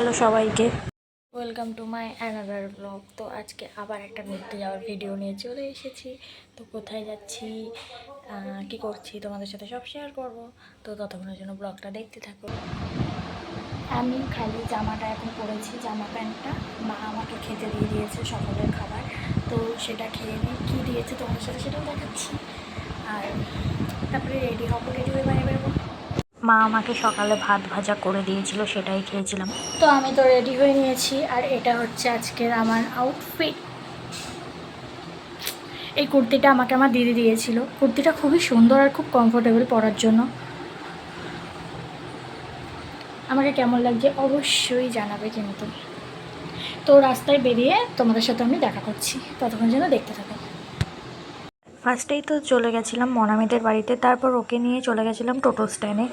Hello সবাইকে, welcome to my another blog. তো আজকে আবার একটা ঘুরতে যাওয়ার ভিডিও নিয়ে চলে এসেছি। তো কোথায় যাচ্ছি, কি করছি তোমাদের সাথে সব শেয়ার করব। তো ততক্ষণের জন্য ব্লগটা দেখতে থাকো। আমি খালি জামাটা এখন পরেছি, জামা প্যান্টটা মা আমাকে খেতে দিয়ে দিয়েছে সকালের খাবার। তো সেটা খেয়ে নিয়ে কী দিয়েছে তোমাদের সাথে সেটাও দেখাচ্ছি। আর তারপরে রেডি হবো, রেডি হয়ে বাইরে বেরোবো। মা আমাকে সকালে ভাত ভাজা করে দিয়েছিল, সেটাই খেয়েছিলাম। তো আমি তো রেডি হয়ে নিয়েছি, আর এটা হচ্ছে আজকের আমার আউটফিট। এই কুর্তিটা আমাকে আমার দিদি দিয়েছিল। কুর্তিটা খুবই সুন্দর আর খুব কমফোর্টেবল পরার জন্য। আমাকে কেমন লাগছে অবশ্যই জানাবে কিন্তু। তো রাস্তায় বেরিয়ে তোমাদের সাথে আমি দেখা করছি, ততক্ষণ যেন দেখতে থাকো। ফার্স্টেই তো চলে গেছিলাম মনামিদের বাড়িতে, তারপর ওকে নিয়ে চলে গেছিলাম টোটো স্ট্যান্ডে।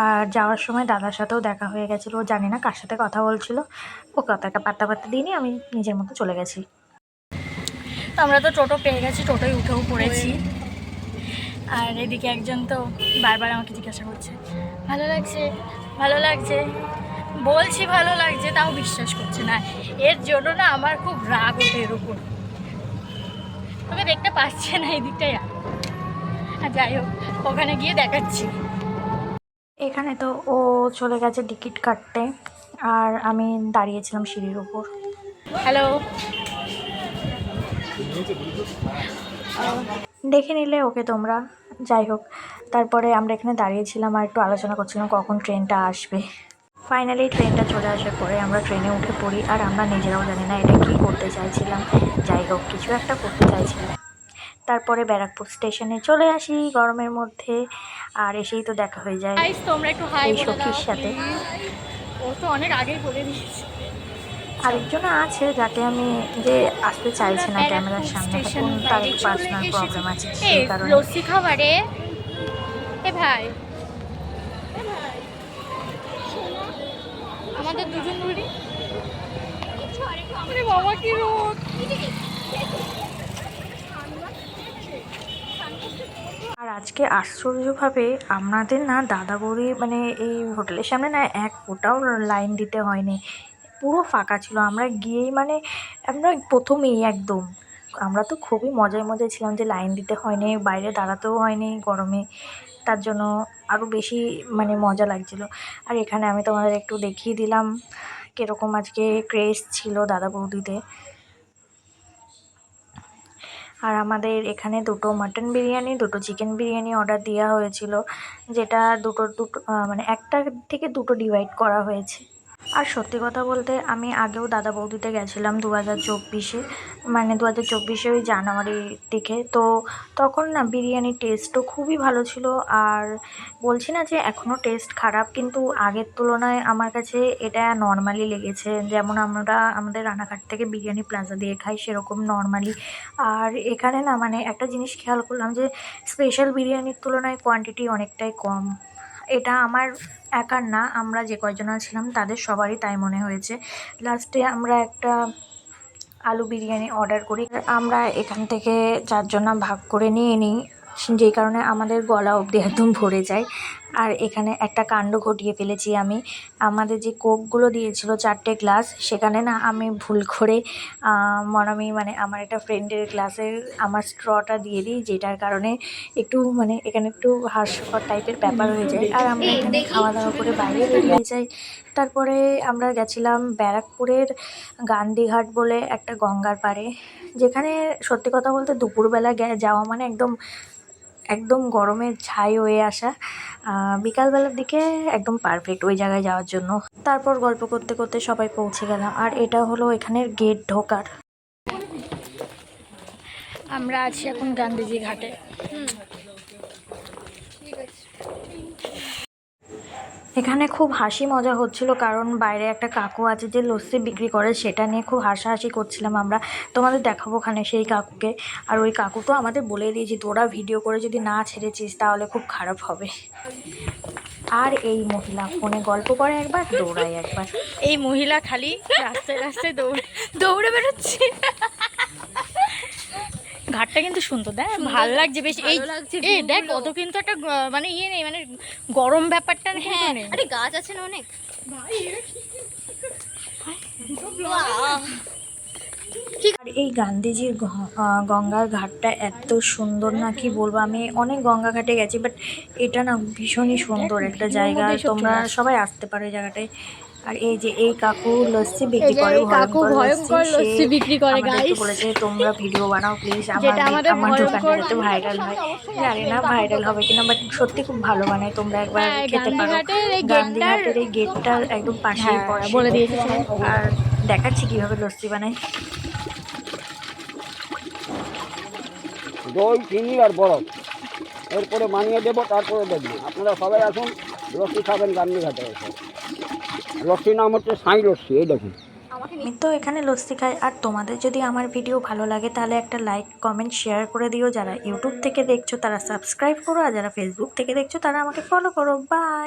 আর যাওয়ার সময় দাদার সাথেও দেখা হয়ে গেছিলো। ও জানি না কার সাথে কথা বলছিল, ও কথাটা পাত্তা দিইনি, আমি নিজের মতো চলে গেছি। আমরা তো টোটো পেয়ে গেছি, টোটোয় উঠেও পড়েছি। আর এদিকে একজন তো বারবার আমাকে জিজ্ঞাসা করছে ভালো লাগছে ভালো লাগছে, বলছি ভালো লাগছে, তাও বিশ্বাস করছে না। এর জন্য না আমার খুব রাগ ওঠে এর উপর। তোকে দেখতে পাচ্ছে না এই দিকটাই। আর যাই হোক, ওখানে গিয়ে দেখাচ্ছি। এখানে তো ও চলে গেছে টিকিট কাটতে, আর আমি দাঁড়িয়েছিলাম সিঁড়ির উপর। হ্যালো, দেখে নিলে ওকে তোমরা। যাই হোক, তারপরে আমরা এখানে দাঁড়িয়েছিলাম আর একটু আলোচনা করছিলাম কখন ট্রেনটা আসবে। ফাইনালি ট্রেনটা চলে আসার পরে আমরা ট্রেনে উঠে পড়ি, আর আমরা নিজেরাও জানি না এটা কী করতে চাইছিলাম। যাই হোক, কিছু একটা করতে চাইছিলাম। তারপরে ব্যারাকপুর স্টেশনে চলে আসি গরমের মধ্যে, আর এসেই তো দেখা হয়ে যায় তোমরা একটু হাই এই সখীর সাথে। ও তো অনেক আগেই বলে দিয়েছে। আরেকজন আছে যাকে আমি যে আসতে চাইছে না ক্যামেরার সামনে, তার একটু পার্সোনাল প্রবলেম আছে, সেই কারণে। লস্যি খাবারে এ ভাই, আমাদের দুজন ধরি বাবা কি রোদ। আর আজকে আশ্চর্যভাবে আমাদের না দাদা বৌদি মানে এই হোটেলের সামনে না এক ফোঁটাও লাইন দিতে হয়নি, পুরো ফাঁকা ছিল। আমরা গিয়েই মানে আমরা প্রথমেই একদম, আমরা তো খুবই মজায় ছিলাম যে লাইন দিতে হয়নি, বাইরে দাঁড়াতেও হয়নি গরমে, তার জন্য আরও বেশি মানে মজা লাগছিল। আর এখানে আমি তোমাদের একটু দেখিয়ে দিলাম কীরকম আজকে ক্রেজ ছিল দাদা বৌদিতে। আর আমাদের এখানে দুটো মাটন বিরিয়ানি, দুটো চিকেন বিরিয়ানি অর্ডার দেওয়া হয়েছিল, যেটা দুটো মানে একটা থেকে দুটো ডিভাইড করা হয়েছে। আর সত্যি কথা বলতে আমি আগেও দাদা বৌদিতে গেছিলাম 2024-এ, মানে 2024-এ ওই জানুয়ারির দিকে। তো তখন না বিরিয়ানির টেস্টও খুবই ভালো ছিল। আর বলছি না যে এখনও টেস্ট খারাপ, কিন্তু আগের তুলনায় আমার কাছে এটা নর্মালি লেগেছে। যেমন আমরা আমাদের রানাঘাট থেকে বিরিয়ানি প্লাজা দিয়ে খাই, সেরকম নর্মালি। আর এখানে না মানে একটা জিনিস খেয়াল করলাম যে স্পেশাল বিরিয়ানির তুলনায় কোয়ান্টিটি অনেকটাই কম। এটা আমার একার না, আমরা যে কয়জন ছিলাম তাদের সবারই তাই মনে হয়েছে। লাস্টে আমরা একটা আলু বিরিয়ানি অর্ডার করি, আমরা এখান থেকে 4 জনা ভাগ করে নিয়ে নিই, যেই কারণে আমাদের গলা অবধি একদম ভরে যায়। আর এখানে একটা কাণ্ড ঘটিয়ে ফেলেছি আমি। আমাদের যে কোকগুলো দিয়েছিল 4টে গ্লাস, সেখানে না আমি ভুল করে মনামি মানে আমার একটা ফ্রেন্ডের গ্লাসের আমার স্ট্রটা দিয়ে দিই, যেটার কারণে একটু মানে এখানে একটু হাস্যকর টাইপের ব্যাপার হয়ে যায়। আর আমরা এখানে খাওয়া দাওয়া করে বাইরে বেরিয়ে যাই। তারপরে আমরা গেছিলাম ব্যারাকপুরের গান্ধীঘাট বলে একটা গঙ্গার পাড়ে, যেখানে সত্যি কথা বলতে দুপুরবেলা যাওয়া মানে একদম একদম গরমের ছাই হয়ে আসা। বিকালবেলার দিকে একদম পারফেক্ট ওই জায়গায় যাওয়ার জন্য। তারপর গল্প করতে করতে সবাই পৌঁছে গেলাম, আর এটা হলো এখানের গেট ঢোকার। আমরা আছি এখন গান্ধীজি ঘাটে। এখানে খুব হাসি মজা হচ্ছিল, কারণ বাইরে একটা কাকু আছে যে লস্যি বিক্রি করে, সেটা নিয়ে খুব হাসাহাসি করছিলাম আমরা। তোমাদের দেখাবো ওখানে সেই কাকুকে। আর ওই কাকু তো আমাদের বলে দিয়েছি, তোরা ভিডিও করে যদি না ছেড়েছিস তাহলে খুব খারাপ হবে। আর এই মহিলা ফোনে গল্প করে একবার, দৌড়ায় একবার। এই মহিলা খালি রাস্তায় রাস্তায় দৌড়ে বেরোচ্ছে। ঘাটটা কিন্তু সুন্দর, দেখ ভালো লাগছে বেশ। এই দেখ কত কিন্তু একটা মানে ইয়ে নেই, মানে গরম ব্যাপারটা নেই। হ্যাঁ, আরে গাছ আছে না অনেক। এই গান্ধীজির গঙ্গার ঘাটটা এত সুন্দর না, কি বলবো। আমি অনেক গঙ্গা ঘাটে গেছি, বাট এটা না ভীষণই সুন্দর একটা জায়গা। তোমরা সবাই আসতে পারো এই জায়গাটায়। আর এই যে এই কাকু লস্যি বিক্রি করে, ভয়ঙ্কর লস্যি। সে বিক্রি করে আমাদেরকে গাইস, বলেছে তোমরা ভিডিও বানাও প্লিজ, যেটা আমাদের আমার দোকানটা ভয়ঙ্কর যাতে ভাইরাল হয়। জানি না ভাইরাল হবে কিনা, বাট সত্যি খুব ভালো বানায়, তোমরা একবার হ্যাঁ খেতে পারো। গান্ধীঘাটের এই গেটটার, গান্ধীঘাটের এই গেটটার একদম পাশেই হ্যাঁ পড়ে। বলে দিয়েছে শুনুন। আর দেখাচ্ছি কিভাবে লস্যি বানায়। দই, চিনি আর বরফ এরপরে বানিয়ে দেবো, তারপরে দেখবেন। আপনারা সবাই আসুন, লস্যি খাবেন গান্ধীঘাটে এসে। লস্যির নাম হচ্ছে সাঁই লস্যি, এই দেখুন। আমি তো এখানে লস্যি খাই। আর তোমাদের যদি আমার ভিডিও ভালো লাগে তাহলে একটা লাইক কমেন্ট শেয়ার করে দিও। যারা ইউটিউব থেকে দেখছো তারা সাবস্ক্রাইব করো, আর যারা ফেসবুক থেকে দেখছো তারা আমাকে ফলো করো। বাই।